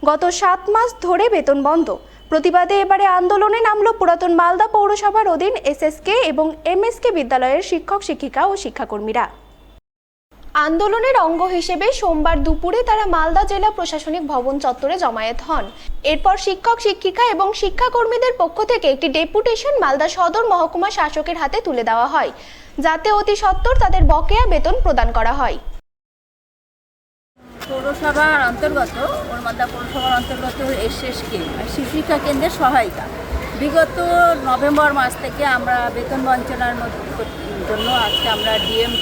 গত 7 মাস ধরে বেতন বন্ধ। প্রতিবাদে এবারে আন্দোলনে নামল পুরাতন মালদা পৌরসভার অধীন এসএসকে এবং এমএসকে বিদ্যালয়ের শিক্ষক শিক্ষিকা ও শিক্ষাকর্মীরা। আন্দোলনের অঙ্গ হিসেবে সোমবার দুপুরে তারা মালদা জেলা প্রশাসনিক ভবন চত্বরে জমায়েত হন। এরপর শিক্ষক শিক্ষিকা এবং শিক্ষাকর্মীদের পক্ষ থেকে একটি ডেপুটেশন মালদা সদর মহকুমা শাসকের হাতে তুলে দেওয়া হয়, যাতে অতি সত্বর তাদের বকেয়া বেতন প্রদান করা হয়। পৌরসভার অন্তর্গত মালদা পৌরসভার অন্তর্গত এসএসকে শিক্ষা কেন্দ্রের সহায়িকা বিগত নভেম্বর মাস থেকে আমরা বেতন বঞ্চনার জন্য আজকে আমরা ডিএম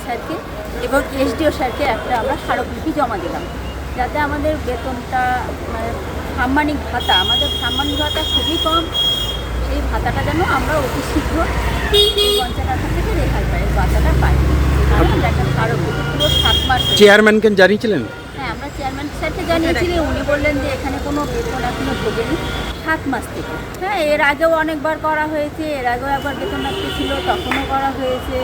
স্যারকে এবং এসডিও স্যারকে একটা আমরা স্মারকলিপি জমা দিলাম, যাতে আমাদের বেতনটা সাম্মানিক ভাতা, আমাদের সাম্মানিক ভাতা খুবই কম, সেই ভাতাটা যেন আমরা অতি শীঘ্র বঞ্চনার হাত থেকে রেহাই পাই, ভাতাটা পাই। আমরা একটা স্মারকলিপি পুরো 7 মাস চেয়ারম্যানকে জানিয়েছিলেন? হ্যাঁ, আমরা চেয়ারম্যান স্যারকে জানিয়েছিলাম। উনি বললেন যে এখানে কোনো বেতন এখনো ঢোকেনি 7 মাস থেকে। হ্যাঁ, এর আগেও অনেকবার করা হয়েছে, এর আগেও একবার বেতন আটকে ছিল, তখনও করা হয়েছে।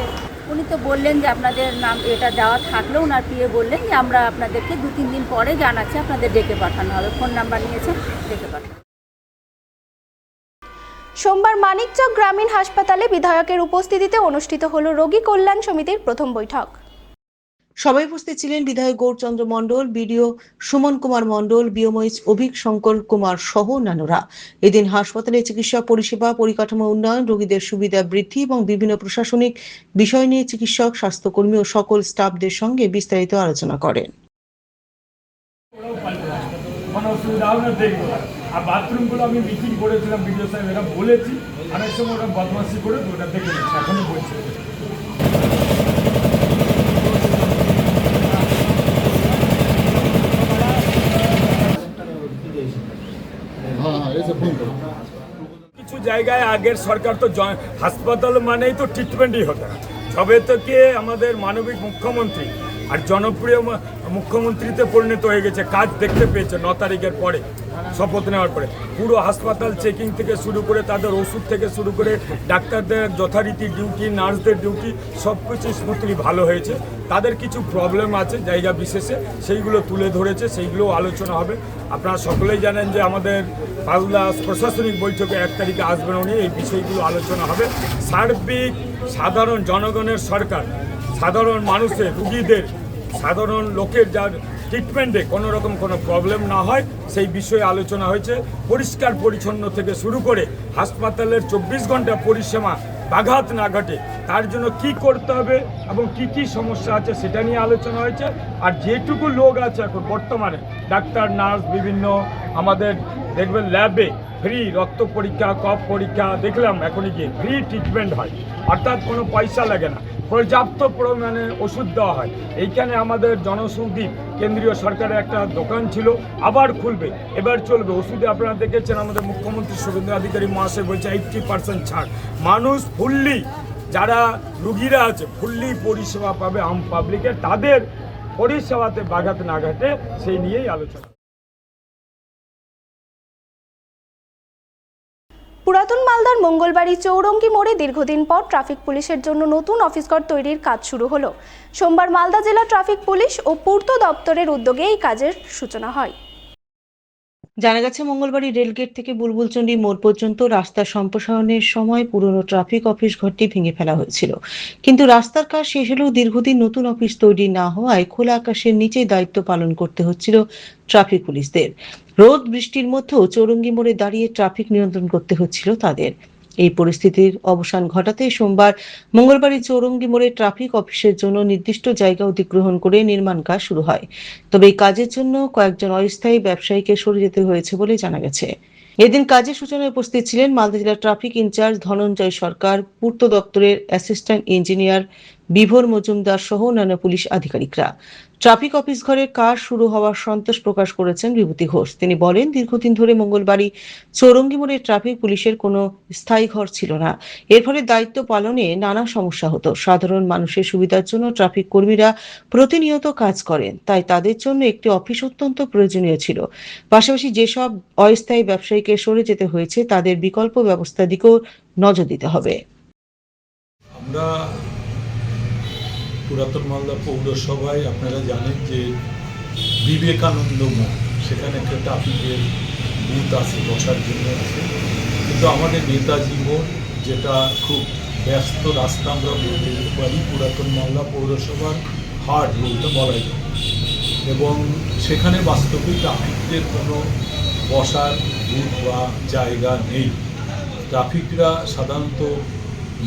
উনি তো বললেন যে আপনাদের নাম এটা দেওয়া থাকলেও ওনার পিএ বললেন যে আমরা আপনাদেরকে 2-3 দিন পরে জানাচ্ছি, আপনাদের ডেকে পাঠানো হবে, ফোন নাম্বার নিয়েছে, ডেকে পাঠানো। সোমবার মানিকচক গ্রামীণ হাসপাতালে বিধায়কের উপস্থিতিতে অনুষ্ঠিত হলো রোগী কল্যাণ সমিতির প্রথম বৈঠক। সবাই উপস্থিত ছিলেন বিধায়ক গৌরচন্দ্র মণ্ডল, বিডিও সুমন কুমার মণ্ডল, বিওমএইচ অভিক শঙ্কর কুমার সহ অন্যান্যরা। এদিন হাসপাতালে চিকিৎসা পরিষেবা, পরিকাঠামো উন্নয়ন, রোগীদের সুবিধা বৃদ্ধি এবং বিভিন্ন প্রশাসনিক বিষয় নিয়ে চিকিৎসক, স্বাস্থ্যকর্মী ও সকল স্টাফদের সঙ্গে বিস্তারিত আলোচনা করেন। আর বাথরুমগুলো আমি মিটিং করেছিলাম, বিডিও সাহেব এরা বলেছি, অনেক সময় ওরা বদমাশি করে ওটা দেখে নিচ্ছে, এখনই বলছে। কিছু জায়গায় আগের সরকার তো হাসপাতাল মানেই তো ট্রিটমেন্টই হতো না। সবে থেকে আমাদের মানবিক মুখ্যমন্ত্রী আর জনপ্রিয় মুখ্যমন্ত্রীতে পরিণত হয়ে গেছে, কাজ দেখতে পেয়েছে 9 তারিখের পরে, শপথ নেওয়ার পরে। পুরো হাসপাতাল চেকিং থেকে শুরু করে তাদের ওষুধ থেকে শুরু করে ডাক্তারদের যথারীতি ডিউটি, নার্সদের ডিউটি সব কিছু স্মুথলি ভালো হয়েছে। তাদের কিছু প্রবলেম আছে জায়গা বিশেষে, সেইগুলো তুলে ধরেছে, সেইগুলো আলোচনা হবে। আপনারা সকলেই জানেন যে আমাদের মালদা প্রশাসনিক বৈঠকে 1 তারিখে আসবেন উনি, এই বিষয়গুলো আলোচনা হবে। সার্বিক সাধারণ জনগণের সরকার, সাধারণ মানুষের, রুগীদের, সাধারণ লোকের যার ট্রিটমেন্টে কোনো রকম কোনো প্রবলেম না হয় সেই বিষয়ে আলোচনা হয়েছে। পরিষ্কার পরিচ্ছন্ন থেকে শুরু করে হাসপাতালের 24 ঘন্টা পরিষেবা ব্যাঘাত না ঘটে তার জন্য কি করতে হবে এবং কি কি সমস্যা আছে সেটা নিয়ে আলোচনা হয়েছে। আর যেটুকু লোক আছে এখন বর্তমানে ডাক্তার, নার্স, বিভিন্ন আমাদের দেখবেন ল্যাবে ফ্রি রক্ত পরীক্ষা, কফ পরীক্ষা, দেখলাম এখনই গিয়ে ফ্রি ট্রিটমেন্ট হয়, অর্থাৎ কোনো পয়সা লাগে না, পর্যাপ্ত পরিমাণে ওষুধ দেওয়া হয়। এইখানে আমাদের জনসৌদ্বীপ কেন্দ্রীয় সরকারের একটা দোকান ছিল, আবার খুলবে, এবার চলবে। ওষুধে আপনারা দেখেছেন আমাদের মুখ্যমন্ত্রী শুভেন্দু অধিকারী মহাশয় বলছে 80% ছাড়। মানুষ ফুললি, যারা রুগীরা আছে ফুললি পরিষেবা পাবে, আম পাবলিকের, তাদের পরিষেবাতে ব্যাঘাত না ঘটে সেই নিয়েই আলোচনা। পুরাতন মালদার মঙ্গলবাড়ি চৌরঙ্গি মোড়ে দীর্ঘদিন পর ট্রাফিক পুলিশের জন্য নতুন অফিসঘর তৈরির কাজ শুরু হলো। সোমবার মালদা জেলা ট্রাফিক পুলিশ ও পূর্ত দপ্তরের উদ্যোগে এই কাজের সূচনা হয়। জানা গেছে, মঙ্গলবাড়ি রেলগেট থেকে বুলবুলচন্ডী মোড় পর্যন্ত রাস্তা সম্প্রসারণের সময় পুরনো ট্রাফিক অফিস ঘরটি ভেঙে ফেলা হয়েছিল, কিন্তু রাস্তার কাজ শেষ হলেও দীর্ঘদিন নতুন অফিস তৈরি না হওয়ায় খোলা আকাশের নিচে দায়িত্ব পালন করতে হচ্ছিল ট্রাফিক পুলিশদের। রোদ বৃষ্টির মধ্যেও চৌরঙ্গি মোড়ে দাঁড়িয়ে ট্রাফিক নিয়ন্ত্রণ করতে হচ্ছিল তাদের। এই পরিস্থিতির অবসান ঘটাতে সোমবার মঙ্গলবাড়ি চৌরঙ্গি মোড়ে ট্রাফিক অফিসের জন্য নির্দিষ্ট জায়গা অধিগ্রহণ করে নির্মাণ কাজ শুরু হয়। তবে এই কাজের জন্য কয়েকজন অস্থায়ী ব্যবসায়ীকে সরে যেতে হয়েছে বলে জানা গেছে। এদিন কাজের সূচনায় উপস্থিত ছিলেন মালদা জেলা ট্রাফিক ইনচার্জ ধনঞ্জয় সরকার, পূর্ত দপ্তরের অ্যাসিস্ট্যান্ট ইঞ্জিনিয়ার বিভোর মজুমদার সহ অন্যান্য পুলিশ আধিকারিকরা। ট্রাফিক অফিস ঘরের কাজ শুরু হওয়ার সন্তোষ প্রকাশ করেছেন বিভূতি ঘোষ। তিনি বলেন, দীর্ঘদিন ধরে মঙ্গলবাড়ি চৌরঙ্গি মোড়ে ট্রাফিক পুলিশের কোনো স্থায়ী ঘর ছিল না। এর ফলে দায়িত্ব পালনে নানা সমস্যা হতো। সাধারণ মানুষের সুবিধার জন্য ট্রাফিক কর্মীরা প্রতিনিয়ত কাজ করেন, তাই তাদের জন্য একটি অফিস অত্যন্ত প্রয়োজনীয় ছিল। পাশাপাশি যেসব অস্থায়ী ব্যবসায়ীকে সরে যেতে হয়েছে তাদের বিকল্প ব্যবস্থার দিকেও নজর দিতে হবে। আমরা পুরাতন মালদা পৌরসভায় আপনারা জানেন যে বিবেকানন্দ মোড়, সেখানে একটা ট্রাফিকের বুথ আছে, বসার জন্য আছে। কিন্তু আমাদের নেতাজি মোড়, যেটা খুব ব্যস্ত রাস্তা আমরা বলতে পারি, পুরাতন মালদা পৌরসভার হার্ট বলতে বলাই যায়, এবং সেখানে বাস্তবিক ট্রাফিকদের কোনো বসার বুথ বা জায়গা নেই। ট্রাফিকরা সাধারণত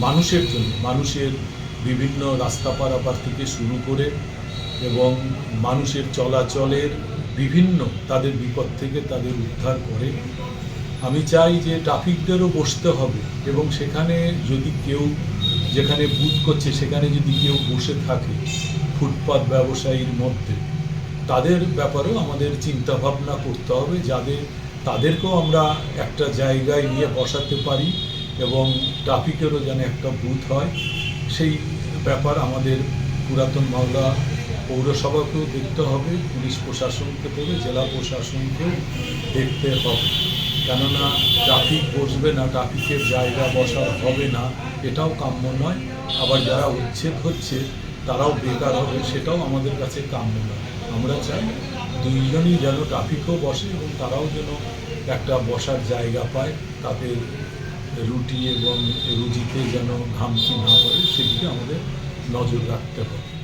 মানুষের জন্য, মানুষের বিভিন্ন রাস্তা পারাপার থেকে শুরু করে এবং মানুষের চলাচলের বিভিন্ন তাদের বিপদ থেকে তাদের উদ্ধার করে। আমি চাই যে ট্রাফিকদেরও বসতে হবে, এবং সেখানে যদি কেউ যেখানে বুথ করছে সেখানে যদি কেউ বসে থাকে ফুটপাত ব্যবসায়ীর মধ্যে, তাদের ব্যাপারেও আমাদের চিন্তা ভাবনা করতে হবে, তাদেরকেও আমরা একটা জায়গায় নিয়ে বসাতে পারি এবং ট্রাফিকেরও যেন একটা বুথ হয়। সেই ব্যাপার আমাদের পুরাতন মালদা পৌরসভাকেও দেখতে হবে, পুলিশ প্রশাসনকে দেবে, জেলা প্রশাসনকেও দেখতে হবে। কেননা ট্রাফিক বসবে না, ট্রাফিকের জায়গা বসা হবে না, এটাও কাম্য নয়। আবার যারা উচ্ছেদ হচ্ছে তারাও বেকার হবে, সেটাও আমাদের কাছে কাম্য নয়। আমরা চাই দুইজনই যেন ট্রাফিকও বসে এবং তারাও যেন একটা বসার জায়গা পায়, তাদের রুটি এবং রুজিতে যেন ঘামচি না পড়ে, সেদিকে আমাদের নজর রাখতে হবে।